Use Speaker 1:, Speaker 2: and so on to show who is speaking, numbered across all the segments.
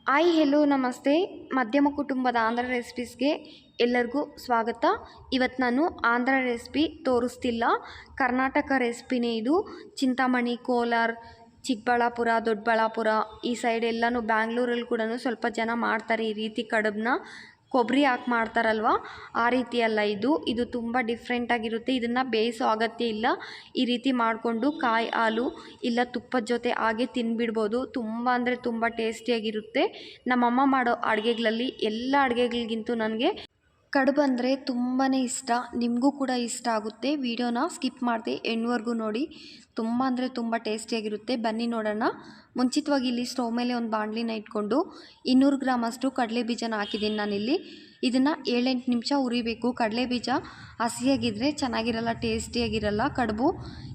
Speaker 1: Hi hello ನಮಸ್ತೆ. ಮಧ್ಯಮ ಕುಟುಂಬದ ಆಂಧ್ರ ರೆಸಿಪೀಸ್ಗೆ ಎಲ್ಲರಿಗೂ ಸ್ವಾಗತ. ಇವತ್ತು ನಾನು ಆಂಧ್ರ ರೆಸಿಪಿ ತೋರಿಸ್ತಿಲ್ಲ, ಕರ್ನಾಟಕ ರೆಸಿಪಿನೇ ಇದು. ಚಿಂತಾಮಣಿ, ಕೋಲಾರ, ಚಿಕ್ಕಬಳ್ಳಾಪುರ, ದೊಡ್ಡಬಳ್ಳಾಪುರ ಈ ಸೈಡ್ ಎಲ್ಲನೂ, ಬ್ಯಾಂಗ್ಳೂರಲ್ಲಿ ಕೂಡ ಸ್ವಲ್ಪ ಜನ ಮಾಡ್ತಾರೆ ಈ ರೀತಿ ಕಡುಬನ್ನ. ಕೊಬ್ಬರಿ ಹಾಕಿ ಮಾಡ್ತಾರಲ್ವ, ಆ ರೀತಿ ಅಲ್ಲ ಇದು ತುಂಬ ಡಿಫ್ರೆಂಟಾಗಿರುತ್ತೆ. ಇದನ್ನು ಬೇಯಿಸೋ ಅಗತ್ಯ ಇಲ್ಲ. ಈ ರೀತಿ ಮಾಡಿಕೊಂಡು ಕಾಯಿ ಹಾಲು ಇಲ್ಲ ತುಪ್ಪದ ಜೊತೆ ಹಾಗೆ ತಿನ್ಬಿಡ್ಬೋದು. ತುಂಬ ಅಂದರೆ ತುಂಬ ಟೇಸ್ಟಿಯಾಗಿರುತ್ತೆ. ನಮ್ಮಮ್ಮ ಮಾಡೋ ಅಡುಗೆಗಳಲ್ಲಿ ಎಲ್ಲ ಅಡುಗೆಗಳಿಗಿಂತೂ ನನಗೆ ಕಡುಬು ಅಂದರೆ ತುಂಬಾ ಇಷ್ಟ. ನಿಮಗೂ ಕೂಡ ಇಷ್ಟ ಆಗುತ್ತೆ. ವಿಡಿಯೋನ ಸ್ಕಿಪ್ ಮಾಡದೆ ಎಂಡ್ವರೆಗೂ ನೋಡಿ. ತುಂಬ ಅಂದರೆ ತುಂಬ ಟೇಸ್ಟಿಯಾಗಿರುತ್ತೆ. ಬನ್ನಿ ನೋಡೋಣ. ಮುಂಚಿತವಾಗಿ ಇಲ್ಲಿ ಸ್ಟವ್ ಮೇಲೆ ಒಂದು ಬಾಣಲಿನ ಇಟ್ಕೊಂಡು 200 ಗ್ರಾಮ್ ಅಷ್ಟು ಕಡಲೆ ಬೀಜನ ಹಾಕಿದ್ದೀನಿ ನಾನಿಲ್ಲಿ. ಇದನ್ನು 7-8 ನಿಮಿಷ ಉರಿಬೇಕು. ಕಡಲೆ ಬೀಜ ಹಸಿಯಾಗಿದ್ದರೆ ಚೆನ್ನಾಗಿರಲ್ಲ, ಟೇಸ್ಟಿಯಾಗಿರಲ್ಲ ಕಡುಬು.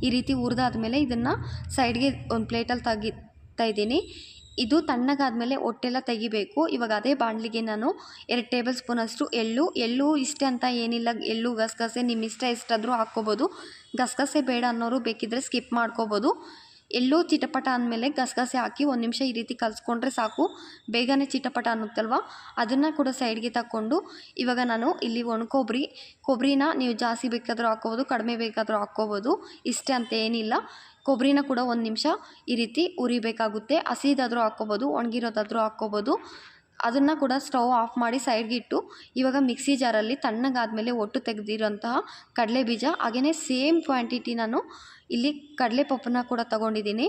Speaker 1: ಈ ರೀತಿ ಹುರಿದಾದ್ಮೇಲೆ ಇದನ್ನು ಸೈಡ್ಗೆ ಒಂದು ಪ್ಲೇಟಲ್ಲಿ ತೆಗಿತಾ ಇದ್ದೀನಿ. ಇದು ತಣ್ಣಗಾದ್ಮೇಲೆ ಹೊಟ್ಟೆಲ್ಲ ತೆಗಿಬೇಕು. ಇವಾಗ ಅದೇ ಬಾಣಲಿಗೆ ನಾನು 2 ಟೇಬಲ್ ಸ್ಪೂನಷ್ಟು ಎಳ್ಳು ಇಷ್ಟೇ ಅಂತ ಏನಿಲ್ಲ. ಎಳ್ಳು ಗಸಗಸೆ ನಿಮ್ಮ ಇಷ್ಟ ಎಷ್ಟಾದರೂ ಹಾಕ್ಕೋಬೋದು. ಗಸಗಸೆ ಬೇಡ ಅನ್ನೋರು ಬೇಕಿದ್ದರೆ ಸ್ಕಿಪ್ ಮಾಡ್ಕೋಬೋದು. ಎಳ್ಳು ಚಿಟಪಟ ಅಂದಮೇಲೆ ಗಸಗಸೆ ಹಾಕಿ 1 ನಿಮಿಷ ಈ ರೀತಿ ಕಲಿಸ್ಕೊಂಡ್ರೆ ಸಾಕು. ಬೇಗನೆ ಚಿಟಪಟ ಅನ್ನುತ್ತಲ್ವ. ಅದನ್ನು ಕೂಡ ಸೈಡ್ಗೆ ತಗೊಂಡು ಇವಾಗ ನಾನು ಇಲ್ಲಿ ಕೊಬ್ಬರಿನ ನೀವು ಜಾಸ್ತಿ ಬೇಕಾದರೂ ಹಾಕ್ಕೋಬೋದು, ಕಡಿಮೆ ಬೇಕಾದರೂ ಹಾಕ್ಕೋಬೋದು. ಇಷ್ಟೇ ಅಂತ ಏನಿಲ್ಲ. ಕೊಬ್ಬರಿನ ಕೂಡ 1 ನಿಮಿಷ ಈ ರೀತಿ ಉರಿಬೇಕಾಗುತ್ತೆ. ಹಸಿದಾದರೂ ಹಾಕ್ಕೋಬೋದು, ಒಣಗಿರೋದಾದರೂ ಹಾಕ್ಕೋಬೋದು. ಅದನ್ನು ಕೂಡ ಸ್ಟವ್ ಆಫ್ ಮಾಡಿ ಸೈಡ್ಗೆ ಇಟ್ಟು ಇವಾಗ ಮಿಕ್ಸಿ ಜಾರಲ್ಲಿ ತಣ್ಣಗಾದ್ಮೇಲೆ ಒಟ್ಟು ತೆಗೆದಿರೋಂತಹ ಕಡಲೆ ಬೀಜ, ಹಾಗೆಯೇ ಸೇಮ್ ಕ್ವಾಂಟಿಟಿ ನಾನು ಇಲ್ಲಿ ಕಡಲೆಪಪ್ಪನ್ನ ಕೂಡ ತಗೊಂಡಿದ್ದೀನಿ.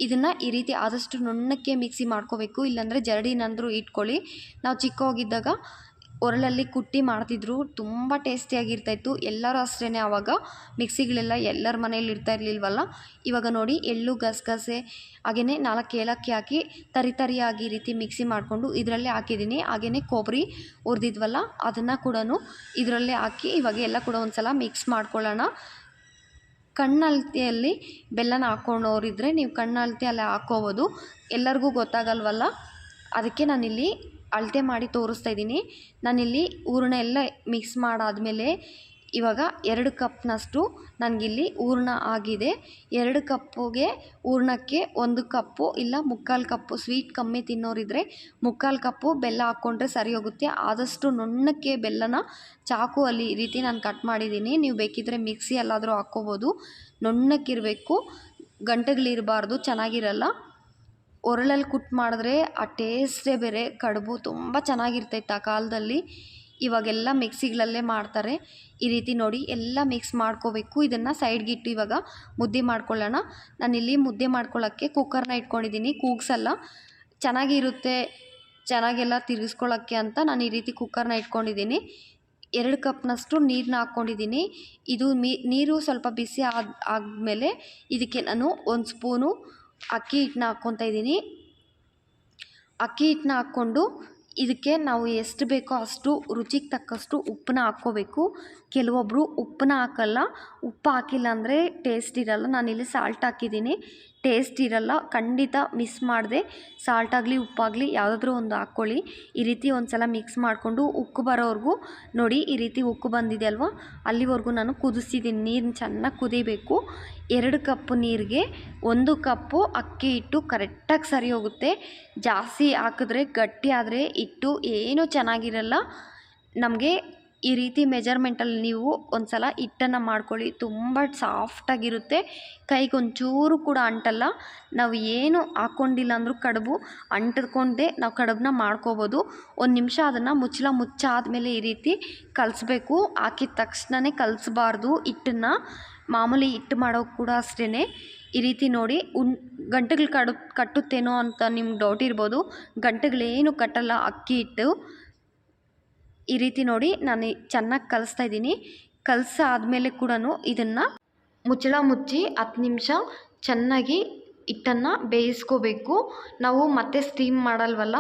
Speaker 1: ಇದನ್ನು ಈ ರೀತಿ ಆದಷ್ಟು ನುಣ್ಣಕ್ಕೆ ಮಿಕ್ಸಿ ಮಾಡ್ಕೋಬೇಕು, ಇಲ್ಲಾಂದರೆ ಜರಡಿನಾದರೂ ಇಟ್ಕೊಳ್ಳಿ. ನಾವು ಚಿಕ್ಕವಾಗಿದ್ದಾಗ ಒರಳಲ್ಲಿ ಕುಟ್ಟಿ ಮಾಡ್ತಿದ್ರು, ತುಂಬ ಟೇಸ್ಟಿಯಾಗಿರ್ತಾಯಿತ್ತು. ಎಲ್ಲರೂ ಅಷ್ಟೇ, ಆವಾಗ ಮಿಕ್ಸಿಗಳೆಲ್ಲ ಎಲ್ಲರ ಮನೇಲಿ ಇರ್ತಾ ಇರಲಿಲ್ವಲ್ಲ. ಇವಾಗ ನೋಡಿ, ಎಳ್ಳು ಗಸಗಸೆ ಹಾಗೆಯೇ 4 ಏಲಕ್ಕಿ ಹಾಕಿ ತರಿಯಾಗಿ ಈ ರೀತಿ ಮಿಕ್ಸಿ ಮಾಡಿಕೊಂಡು ಇದರಲ್ಲೇ ಹಾಕಿದ್ದೀನಿ. ಹಾಗೆಯೇ ಕೊಬ್ಬರಿ ಹುರಿದಿದ್ವಲ್ಲ ಅದನ್ನು ಕೂಡ ಇದರಲ್ಲೇ ಹಾಕಿ ಇವಾಗ ಎಲ್ಲ ಕೂಡ ಒಂದು ಸಲ ಮಿಕ್ಸ್ ಮಾಡ್ಕೊಳ್ಳೋಣ. ಕಣ್ಣಳತೆಯಲ್ಲಿ ಬೆಲ್ಲನ ಹಾಕ್ಕೊಂಡವರಿದ್ದರೆ ನೀವು ಕಣ್ಣಳತೆಯಲ್ಲೇ ಹಾಕ್ಕೋಬೋದು. ಎಲ್ಲರಿಗೂ ಗೊತ್ತಾಗಲ್ವಲ್ಲ, ಅದಕ್ಕೆ ನಾನಿಲ್ಲಿ ಅಳತೆ ಮಾಡಿ ತೋರಿಸ್ತಾ ಇದ್ದೀನಿ. ನಾನಿಲ್ಲಿ ಹೂರಣ ಎಲ್ಲ ಮಿಕ್ಸ್ ಮಾಡಾದಮೇಲೆ ಇವಾಗ 2 ಕಪ್ನಷ್ಟು ನನಗಿಲ್ಲಿ ಹೂರಣ ಆಗಿದೆ. 2 ಕಪ್ಪಿಗೆ ಹೂರಣಕ್ಕೆ 1 ಕಪ್ಪು ಇಲ್ಲ 3/4 ಕಪ್ಪು, ಸ್ವೀಟ್ ಕಮ್ಮಿ ತಿನ್ನೋರಿದ್ದರೆ 3/4 ಕಪ್ಪು ಬೆಲ್ಲ ಹಾಕ್ಕೊಂಡ್ರೆ ಸರಿ ಹೋಗುತ್ತೆ. ಆದಷ್ಟು ನುಣ್ಣಕ್ಕೆ ಬೆಲ್ಲನ ಚಾಕುವಲ್ಲಿ ಈ ರೀತಿ ನಾನು ಕಟ್ ಮಾಡಿದ್ದೀನಿ. ನೀವು ಬೇಕಿದ್ದರೆ ಮಿಕ್ಸಿಯಲ್ಲಾದರೂ ಹಾಕ್ಕೋಬೋದು. ನುಣ್ಣಕ್ಕಿರಬೇಕು, ಗಂಟೆಗಳಿರಬಾರ್ದು, ಚೆನ್ನಾಗಿರಲ್ಲ. ಒರಳಲ್ಲಿ ಕುಟ್ಟು ಮಾಡಿದ್ರೆ ಆ ಟೇಸ್ಟೇ ಬೇರೆ. ಕಡುಬು ತುಂಬ ಚೆನ್ನಾಗಿರ್ತೈತೆ ಆ ಕಾಲದಲ್ಲಿ. ಇವಾಗೆಲ್ಲ ಮಿಕ್ಸಿಗಳಲ್ಲೇ ಮಾಡ್ತಾರೆ. ಈ ರೀತಿ ನೋಡಿ ಎಲ್ಲ ಮಿಕ್ಸ್ ಮಾಡ್ಕೋಬೇಕು. ಇದನ್ನು ಸೈಡ್ಗೆ ಇಟ್ಟು ಇವಾಗ ಮುದ್ದೆ ಮಾಡ್ಕೊಳ್ಳೋಣ. ನಾನಿಲ್ಲಿ ಮುದ್ದೆ ಮಾಡ್ಕೊಳ್ಳೋಕ್ಕೆ ಕುಕ್ಕರ್ನ ಇಟ್ಕೊಂಡಿದ್ದೀನಿ. ಕೂಗ್ಸಲ್ಲ, ಚೆನ್ನಾಗಿರುತ್ತೆ, ಚೆನ್ನಾಗೆಲ್ಲ ತಿರುಗಿಸ್ಕೊಳ್ಳೋಕ್ಕೆ ಅಂತ ನಾನು ಈ ರೀತಿ ಕುಕ್ಕರ್ನ ಇಟ್ಕೊಂಡಿದ್ದೀನಿ. 2 ಕಪ್ನಷ್ಟು ನೀರನ್ನ ಹಾಕ್ಕೊಂಡಿದ್ದೀನಿ. ಇದು ನೀರು ಸ್ವಲ್ಪ ಬಿಸಿ ಆದಮೇಲೆ ಇದಕ್ಕೆ ನಾನು 1 ಸ್ಪೂನು ಅಕ್ಕಿ ಹಿಟ್ಟನ್ನ ಹಾಕ್ಕೊತಾ ಇದ್ದೀನಿ. ಅಕ್ಕಿ ಹಿಟ್ಟನ್ನ ಹಾಕ್ಕೊಂಡು ಇದಕ್ಕೆ ನಾವು ಎಷ್ಟು ಬೇಕೋ ಅಷ್ಟು ರುಚಿಗೆ ತಕ್ಕಷ್ಟು ಉಪ್ಪನ್ನ ಹಾಕ್ಕೋಬೇಕು. ಕೆಲವೊಬ್ಬರು ಉಪ್ಪನ್ನ ಹಾಕಲ್ಲ. ಉಪ್ಪು ಹಾಕಿಲ್ಲ ಅಂದರೆ ಟೇಸ್ಟ್ ಇರಲ್ಲ. ನಾನಿಲ್ಲಿ ಸಾಲ್ಟ್ ಹಾಕಿದ್ದೀನಿ, ಟೇಸ್ಟ್ ಇರಲ್ಲ. ಖಂಡಿತ ಮಿಸ್ ಮಾಡಿದೆ ಸಾಲ್ಟ್ ಆಗಲಿ ಉಪ್ಪಾಗಲಿ ಯಾವುದಾದ್ರೂ ಒಂದು ಹಾಕ್ಕೊಳ್ಳಿ. ಈ ರೀತಿ ಒಂದು ಸಲ ಮಿಕ್ಸ್ ಮಾಡಿಕೊಂಡು ಉಕ್ಕು ಬರೋವರೆಗೂ ನೋಡಿ. ಈ ರೀತಿ ಉಕ್ಕು ಬಂದಿದೆ ಅಲ್ವಾ, ಅಲ್ಲಿವರೆಗೂ ನಾನು ಕುದಿಸ್ತಿದ್ದೀನಿ. ನೀರನ್ನ ಚೆನ್ನಾಗಿ ಕುದಿಬೇಕು. 2 ಕಪ್ ನೀರಿಗೆ 1 ಕಪ್ಪು ಅಕ್ಕಿ ಹಿಟ್ಟು ಕರೆಕ್ಟಾಗಿ ಸರಿ ಹೋಗುತ್ತೆ. ಜಾಸ್ತಿ ಹಾಕಿದ್ರೆ ಗಟ್ಟಿ ಆದರೆ ಹಿಟ್ಟು ಏನೂ ಚೆನ್ನಾಗಿರಲ್ಲ. ನಮಗೆ ಈ ರೀತಿ ಮೆಜರ್ಮೆಂಟಲ್ಲಿ ನೀವು ಒಂದು ಸಲ ಹಿಟ್ಟನ್ನು ಮಾಡ್ಕೊಳ್ಳಿ. ತುಂಬ ಸಾಫ್ಟಾಗಿರುತ್ತೆ, ಕೈಗೊಂಚೂರು ಕೂಡ ಅಂಟಲ್ಲ. ನಾವು ಏನು ಹಾಕ್ಕೊಂಡಿಲ್ಲ ಅಂದರೂ ಕಡುಬು ಅಂಟಿಕೊಂಡೆ ನಾವು ಕಡುಬನ್ನ ಮಾಡ್ಕೋಬೋದು. 1 ನಿಮಿಷ ಅದನ್ನು ಮುಚ್ಚಾದಮೇಲೆ ಈ ರೀತಿ ಕಲಿಸ್ಬೇಕು. ಹಾಕಿದ ತಕ್ಷಣವೇ ಕಲಿಸ್ಬಾರ್ದು ಹಿಟ್ಟನ್ನು. ಮಾಮೂಲಿ ಹಿಟ್ಟು ಮಾಡೋಕೆ ಕೂಡ ಅಷ್ಟೇ. ಈ ರೀತಿ ನೋಡಿ. ಗಂಟೆಗಳು ಕಟ್ಟುತ್ತೇನೋ ಅಂತ ನಿಮ್ಗೆ ಡೌಟ್ ಇರ್ಬೋದು. ಗಂಟೆಗಳೇನು ಕಟ್ಟಲ್ಲ ಅಕ್ಕಿ ಹಿಟ್ಟು. ಈ ರೀತಿ ನೋಡಿ ನಾನು ಚೆನ್ನಾಗಿ ಕಲಿಸ್ತಾ ಇದ್ದೀನಿ. ಕಲಸಾದ್ಮೇಲೆ ಕೂಡ ಇದನ್ನು ಮುಚ್ಚಳ ಮುಚ್ಚಿ 10 ನಿಮಿಷ ಚೆನ್ನಾಗಿ ಹಿಟ್ಟನ್ನು ಬೇಯಿಸ್ಕೋಬೇಕು. ನಾವು ಮತ್ತೆ ಸ್ಟೀಮ್ ಮಾಡಲ್ವಲ್ಲ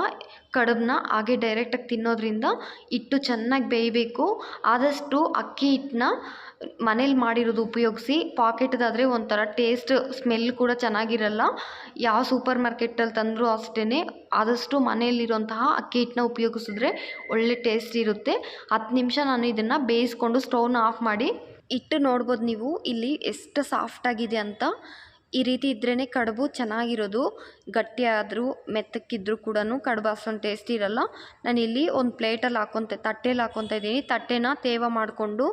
Speaker 1: ಕಡುಬನ್ನ, ಹಾಗೆ ಡೈರೆಕ್ಟಾಗಿ ತಿನ್ನೋದ್ರಿಂದ ಹಿಟ್ಟು ಚೆನ್ನಾಗಿ ಬೇಯಬೇಕು. ಆದಷ್ಟು ಅಕ್ಕಿ ಹಿಟ್ಟನ್ನ ಮನೇಲಿ ಮಾಡಿರೋದು ಉಪಯೋಗಿಸಿ. ಪಾಕೆಟ್ದಾದರೆ ಒಂಥರ ಟೇಸ್ಟ್ ಸ್ಮೆಲ್ ಕೂಡ ಚೆನ್ನಾಗಿರಲ್ಲ. ಯಾವ ಸೂಪರ್ ಮಾರ್ಕೆಟಲ್ಲಿ ತಂದರೂ ಅಷ್ಟೇ. ಆದಷ್ಟು ಮನೆಯಲ್ಲಿರುವಂತಹ ಅಕ್ಕಿ ಹಿಟ್ಟನ್ನ ಉಪಯೋಗಿಸಿದ್ರೆ ಒಳ್ಳೆ ಟೇಸ್ಟ್ ಇರುತ್ತೆ. 10 ನಿಮಿಷ ನಾನು ಇದನ್ನು ಬೇಯಿಸ್ಕೊಂಡು ಸ್ಟವ್ನ ಆಫ್ ಮಾಡಿ ಹಿಟ್ಟು ನೋಡ್ಬೋದು ನೀವು ಇಲ್ಲಿ ಎಷ್ಟು ಸಾಫ್ಟಾಗಿದೆ ಅಂತ. ಈ ರೀತಿ ಇದ್ರೇ ಕಡುಬು ಚೆನ್ನಾಗಿರೋದು. ಗಟ್ಟಿಯಾದರೂ ಮೆತ್ತಕ್ಕಿದ್ರೂ ಕೂಡ ಕಡುಬು ಅಷ್ಟೊಂದು ಟೇಸ್ಟಿ ಇರಲ್ಲ. ನಾನಿಲ್ಲಿ ಒಂದು ಪ್ಲೇಟಲ್ಲಿ ತಟ್ಟೆಯಲ್ಲಿ ಹಾಕ್ಕೊತಾ ಇದ್ದೀನಿ. ತಟ್ಟೆನ ತೇವ ಮಾಡಿಕೊಂಡು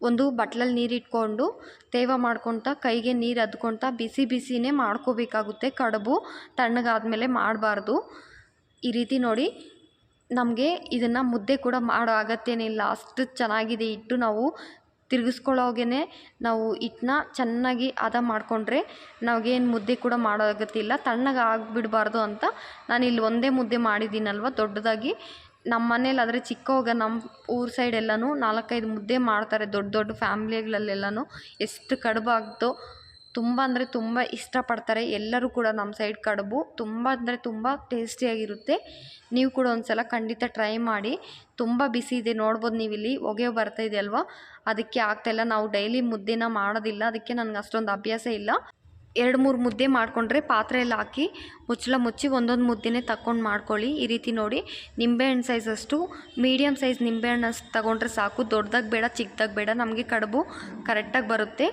Speaker 1: ಒಂದು ಬಟ್ಲಲ್ಲಿ ನೀರಿಟ್ಕೊಂಡು ತೇವ ಮಾಡ್ಕೊತ ಕೈಗೆ ನೀರು ಅದ್ಕೊತ ಬಿಸಿ ಬಿಸಿನೇ ಮಾಡ್ಕೋಬೇಕಾಗುತ್ತೆ. ಕಡುಬು ತಣ್ಣಗಾದ್ಮೇಲೆ ಮಾಡಬಾರ್ದು. ಈ ರೀತಿ ನೋಡಿ, ನಮಗೆ ಇದನ್ನು ಮುದ್ದೆ ಕೂಡ ಮಾಡೋ ಅಗತ್ಯನೇ ಇಲ್ಲ, ಅಷ್ಟು ಚೆನ್ನಾಗಿದೆ ಹಿಟ್ಟು. ನಾವು ತಿರುಗಿಸ್ಕೊಳ್ಳೋವಾಗೇ ನಾವು ಹಿಟ್ಟನ್ನ ಚೆನ್ನಾಗಿ ಹದ ಮಾಡಿಕೊಂಡ್ರೆ ನಾವೇನು ಮುದ್ದೆ ಕೂಡ ಮಾಡೋ ಅಗತ್ಯ ಇಲ್ಲ. ತಣ್ಣಗೆ ಆಗಿಬಿಡಬಾರ್ದು ಅಂತ ನಾನಿಲ್ಲಿ ಒಂದೇ ಮುದ್ದೆ ಮಾಡಿದ್ದೀನಲ್ವ ದೊಡ್ಡದಾಗಿ. ನಮ್ಮ ಮನೇಲಾದರೆ ಚಿಕ್ಕವಾಗ ನಮ್ಮ ಊರ ಸೈಡ್ ಎಲ್ಲನೂ 4-5 ಮುದ್ದೆ ಮಾಡ್ತಾರೆ. ದೊಡ್ಡ ದೊಡ್ಡ ಫ್ಯಾಮ್ಲಿಗಳಲ್ಲೆಲ್ಲನೂ ಎಷ್ಟು ಕಡುಬು ಆಗ್ತೋ ತುಂಬ ಅಂದರೆ ತುಂಬ ಇಷ್ಟಪಡ್ತಾರೆ ಎಲ್ಲರೂ ಕೂಡ. ನಮ್ಮ ಸೈಡ್ ಕಡುಬು ತುಂಬ ಅಂದರೆ ತುಂಬ ಟೇಸ್ಟಿಯಾಗಿರುತ್ತೆ. ನೀವು ಕೂಡ ಒಂದು ಸಲ ಖಂಡಿತ ಟ್ರೈ ಮಾಡಿ. ತುಂಬ ಬಿಸಿ ಇದೆ, ನೋಡ್ಬೋದು ನೀವಿಲ್ಲಿ ಹೊಗೆ ಬರ್ತಾಯಿದೆ ಅಲ್ವಾ, ಅದಕ್ಕೆ ಆಗ್ತಾಯಿಲ್ಲ. ನಾವು ಡೈಲಿ ಮುದ್ದೆನ ಮಾಡೋದಿಲ್ಲ, ಅದಕ್ಕೆ ನನಗೆ ಅಷ್ಟೊಂದು ಅಭ್ಯಾಸ ಇಲ್ಲ. 2-3 ಮುದ್ದೆ ಮಾಡಿಕೊಂಡ್ರೆ ಪಾತ್ರೆಯಲ್ಲಿ ಹಾಕಿ ಮುಚ್ಚಳ ಮುಚ್ಚಿ ಒಂದೊಂದು ಮುದ್ದೆನೇ ತಗೊಂಡು ಮಾಡ್ಕೊಳ್ಳಿ. ಈ ರೀತಿ ನೋಡಿ, ನಿಂಬೆಹಣ್ಣು ಸೈಜಷ್ಟು ಮೀಡಿಯಮ್ ಸೈಜ್ ನಿಂಬೆಹಣ್ಣಷ್ಟು ತಗೊಂಡ್ರೆ ಸಾಕು. ದೊಡ್ಡದಾಗಿ ಬೇಡ, ಚಿಕ್ಕದಾಗಿ ಬೇಡ, ನಮಗೆ ಕಡುಬು ಕರೆಕ್ಟಾಗಿ ಬರುತ್ತೆ.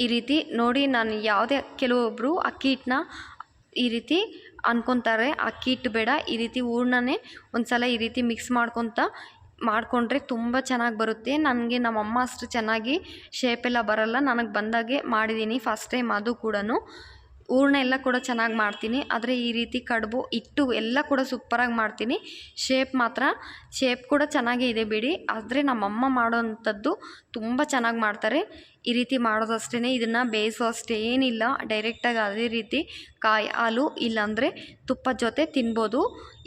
Speaker 1: ಈ ರೀತಿ ನೋಡಿ, ನಾನು ಯಾವುದೇ ಕೆಲವೊಬ್ಬರು ಅಕ್ಕಿ ಹಿಟ್ಟನ್ನ ಈ ರೀತಿ ಅನ್ಕೊತಾರೆ, ಅಕ್ಕಿ ಹಿಟ್ಟು ಬೇಡ, ಈ ರೀತಿ ಹೂರ್ಣನೇ ಒಂದು ಸಲ ಈ ರೀತಿ ಮಿಕ್ಸ್ ಮಾಡಿಕೊಂಡ್ರೆ ತುಂಬ ಚೆನ್ನಾಗಿ ಬರುತ್ತೆ. ನನಗೆ ನಮ್ಮಮ್ಮ ಅಷ್ಟು ಚೆನ್ನಾಗಿ ಶೇಪೆಲ್ಲ ಬರಲ್ಲ, ನನಗೆ ಬಂದಾಗೆ ಮಾಡಿದ್ದೀನಿ ಫಸ್ಟ್ ಟೈಮ್. ಅದು ಕೂಡ ಹೂರ್ಣ ಎಲ್ಲ ಕೂಡ ಚೆನ್ನಾಗಿ ಮಾಡ್ತೀನಿ, ಆದರೆ ಈ ರೀತಿ ಕಡುಬು ಹಿಟ್ಟು ಎಲ್ಲ ಕೂಡ ಸೂಪರಾಗಿ ಮಾಡ್ತೀನಿ. ಶೇಪ್ ಕೂಡ ಚೆನ್ನಾಗೇ ಇದೆ ಬಿಡಿ, ಆದರೆ ನಮ್ಮಮ್ಮ ಮಾಡೋವಂಥದ್ದು ತುಂಬ ಚೆನ್ನಾಗಿ ಮಾಡ್ತಾರೆ. ಈ ರೀತಿ ಮಾಡೋದಷ್ಟೇ, ಇದನ್ನು ಬೇಯಿಸೋ ಅಷ್ಟೇನಿಲ್ಲ, ಡೈರೆಕ್ಟಾಗಿ ಅದೇ ರೀತಿ ಕಾಯಿ ಹಾಲು ಇಲ್ಲಾಂದರೆ ತುಪ್ಪದ ಜೊತೆ ತಿನ್ಬೋದು.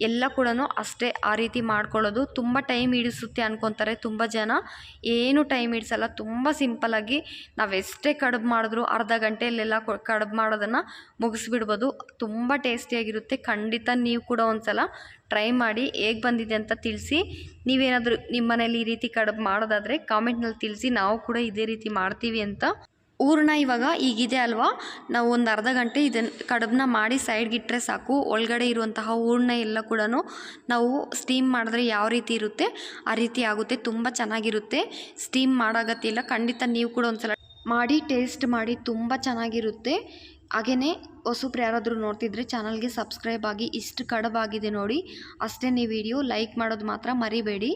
Speaker 1: ಎಲ್ಲ ಕೂಡ ಅಷ್ಟೇ ಆ ರೀತಿ ಮಾಡ್ಕೊಳ್ಳೋದು. ತುಂಬ ಟೈಮ್ ಹಿಡಿಸುತ್ತೆ ಅನ್ಕೊತಾರೆ ತುಂಬ ಜನ, ಏನು ಟೈಮ್ ಹಿಡಿಸಲ್ಲ. ತುಂಬ ಸಿಂಪಲ್ಲಾಗಿ ನಾವೆಷ್ಟೇ ಕಡುಬು ಮಾಡಿದ್ರು ಅರ್ಧ ಗಂಟೆಯಲ್ಲೆಲ್ಲ ಕಡುಬು ಮಾಡೋದನ್ನು ಮುಗಿಸ್ಬಿಡ್ಬೋದು. ತುಂಬ ಟೇಸ್ಟಿಯಾಗಿರುತ್ತೆ. ಖಂಡಿತ ನೀವು ಕೂಡ ಒಂದು ಸಲ ಟ್ರೈ ಮಾಡಿ, ಹೇಗೆ ಬಂದಿದೆ ಅಂತ ತಿಳಿಸಿ. ನೀವೇನಾದರೂ ನಿಮ್ಮ ಮನೇಲಿ ಈ ರೀತಿ ಕಡುಬು ಮಾಡೋದಾದರೆ ಕಾಮೆಂಟ್ನಲ್ಲಿ ತಿಳಿಸಿ, ನಾವು ಕೂಡ ಇದೇ ರೀತಿ ಮಾಡ್ತೀವಿ ಅಂತ. ಹೂರ್ಣ ಇವಾಗ ಈಗಿದೆ ಅಲ್ವಾ, ನಾವು ಒಂದು ಅರ್ಧ ಗಂಟೆ ಇದನ್ನು ಕಡುಬನ್ನ ಮಾಡಿ ಸೈಡ್ಗಿಟ್ಟರೆ ಸಾಕು. ಒಳಗಡೆ ಇರುವಂತಹ ಹೂರ್ಣ ಎಲ್ಲ ಕೂಡ ನಾವು ಸ್ಟೀಮ್ ಮಾಡಿದ್ರೆ ಯಾವ ರೀತಿ ಇರುತ್ತೆ ಆ ರೀತಿ ಆಗುತ್ತೆ, ತುಂಬ ಚೆನ್ನಾಗಿರುತ್ತೆ. ಸ್ಟೀಮ್ ಮಾಡೋಗತ್ತಿಲ್ಲ. ಖಂಡಿತ ನೀವು ಕೂಡ ಒಂದು ಸಲ ಮಾಡಿ ಟೇಸ್ಟ್ ಮಾಡಿ, ತುಂಬ ಚೆನ್ನಾಗಿರುತ್ತೆ. ಹಾಗೆಯೇ ಹೊಸಬ್ರು ಯಾರಾದರೂ ನೋಡ್ತಿದ್ರೆ ಚಾನಲ್ಗೆ ಸಬ್ಸ್ಕ್ರೈಬ್ ಆಗಿ. ಇಷ್ಟು ಕಡುಬಾಗಿದೆ ನೋಡಿ, ಅಷ್ಟೇ. ವಿಡಿಯೋ ಲೈಕ್ ಮಾಡೋದು ಮಾತ್ರ ಮರಿಬೇಡಿ.